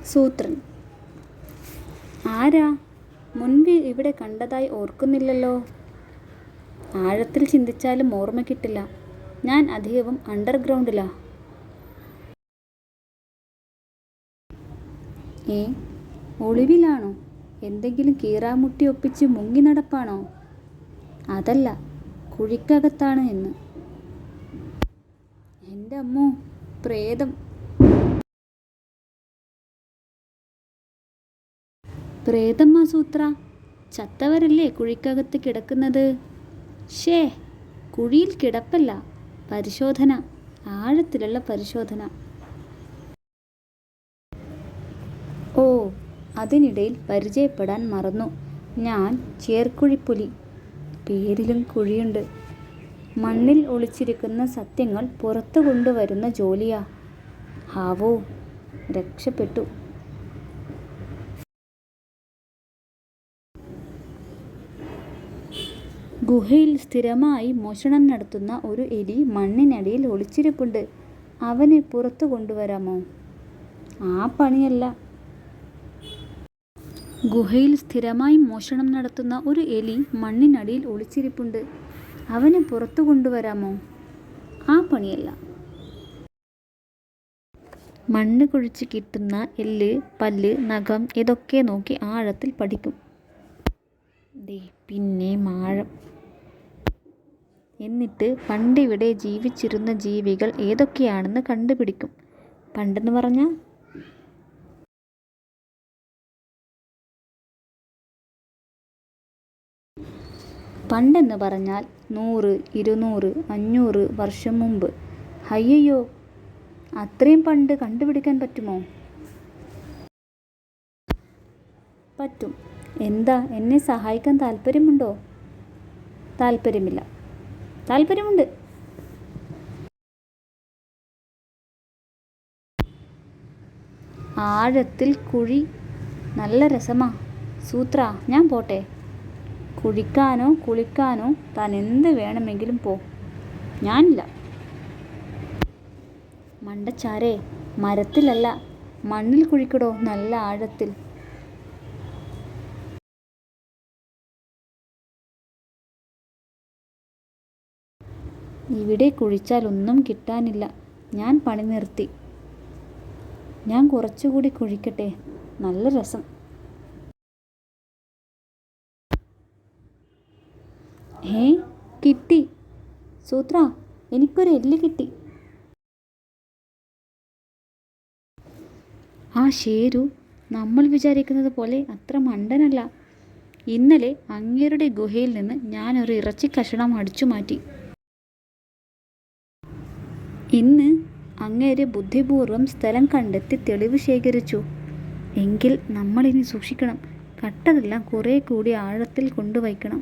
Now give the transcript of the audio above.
സൂത്രൻ. ആരാ? മുൻപ് ഇവിടെ കണ്ടതായി ഓർക്കുന്നില്ലല്ലോ. ആഴത്തിൽ ചിന്തിച്ചാലും ഓർമ്മ കിട്ടില്ല. ഞാൻ അധികവും അണ്ടർഗ്രൗണ്ടിലാ. ഒളിവിലാണോ? എന്തെങ്കിലും കീറാമുട്ടി ഒപ്പിച്ച് മുങ്ങി നടപ്പാണോ? അതല്ല, കുഴിക്കകത്താണ് എന്ന്. എൻ്റെ അമ്മോ, പ്രേതം! പ്രേതമ്മ സൂത്ര, ചത്തവരല്ലേ കുഴിക്കകത്ത് കിടക്കുന്നത്? ഷേ, കുഴിയിൽ കിടപ്പല്ല, പരിശോധന, ആഴത്തിലുള്ള പരിശോധന. ഓ, അതിനിടയിൽ പരിചയപ്പെടാൻ മറന്നു. ഞാൻ ചേർക്കുഴിപ്പുലി. പേരിലും കുഴിയുണ്ട്. മണ്ണിൽ ഒളിച്ചിരിക്കുന്ന സത്യങ്ങൾ പുറത്തു കൊണ്ടുവരുന്ന ജോലിയാ. ഹാവോ, രക്ഷപ്പെട്ടു. ഗുഹയിൽ സ്ഥിരമായി മോഷണം നടത്തുന്ന ഒരു എലി മണ്ണിനടിയിൽ ഒളിച്ചിരിപ്പുണ്ട്. അവനെ പുറത്തു കൊണ്ടുവരാമോ? ആ പണിയല്ല. ഗുഹയിൽ സ്ഥിരമായി മോഷണം നടത്തുന്ന ഒരു എലി മണ്ണിനടിയിൽ ഒളിച്ചിരിപ്പുണ്ട്. അവനെ പുറത്തു കൊണ്ടുവരാമോ? ആ പണിയല്ല. മണ്ണ് കുഴിച്ച് കിട്ടുന്ന എല്ല്, പല്ല്, നഖം ഇതൊക്കെ നോക്കി ആഴത്തിൽ പഠിക്കും. പിന്നെ ആഴം. എന്നിട്ട് പണ്ടിവിടെ ജീവിച്ചിരുന്ന ജീവികൾ ഏതൊക്കെയാണെന്ന് കണ്ടുപിടിക്കും. പണ്ടെന്ന് പറഞ്ഞാൽ പണ്ടെന്ന് പറഞ്ഞാൽ 100, 200, 500 വർഷം മുമ്പ്. അയ്യോ, അത്രയും പണ്ട് കണ്ടുപിടിക്കാൻ പറ്റുമോ? പറ്റും. എന്താ, എന്നെ സഹായിക്കാൻ താല്പര്യമുണ്ടോ? താല്പര്യമില്ല. താല്പര്യമുണ്ട്. ആഴത്തിൽ കുഴി നല്ല രസമാ. സൂത്ര, ഞാൻ പോട്ടെ. കുഴിക്കാനോ കുളിക്കാനോ താൻ എന്ത് വേണമെങ്കിലും പോ. ഞാനില്ല. മണ്ടച്ചാരേ, മരത്തിലല്ല, മണ്ണിൽ കുഴിക്കടോ, നല്ല ആഴത്തിൽ. ഇവിടെ കുഴിച്ചാൽ ഒന്നും കിട്ടാനില്ല. ഞാൻ പണി നിർത്തി. ഞാൻ കുറച്ചുകൂടി കുഴിക്കട്ടെ. നല്ല രസം. കിട്ടി. സൂത്ര, എനിക്കൊരു എല്ല് കിട്ടി. ആ ശേരു നമ്മൾ വിചാരിക്കുന്നത് പോലെ അത്ര മണ്ടനല്ല. ഇന്നലെ അങ്ങേരുടെ ഗുഹയിൽ നിന്ന് ഞാനൊരു ഇറച്ചി കഷണം അടിച്ചു മാറ്റി. ഇന്ന് അങ്ങേര് ബുദ്ധിപൂർവ്വം സ്ഥലം കണ്ടെത്തി തെളിവ് ശേഖരിച്ചു. എങ്കിൽ നമ്മളിനി സൂക്ഷിക്കണം. കട്ടതെല്ലാം കുറേ കൂടി ആഴത്തിൽ കൊണ്ടുവയ്ക്കണം.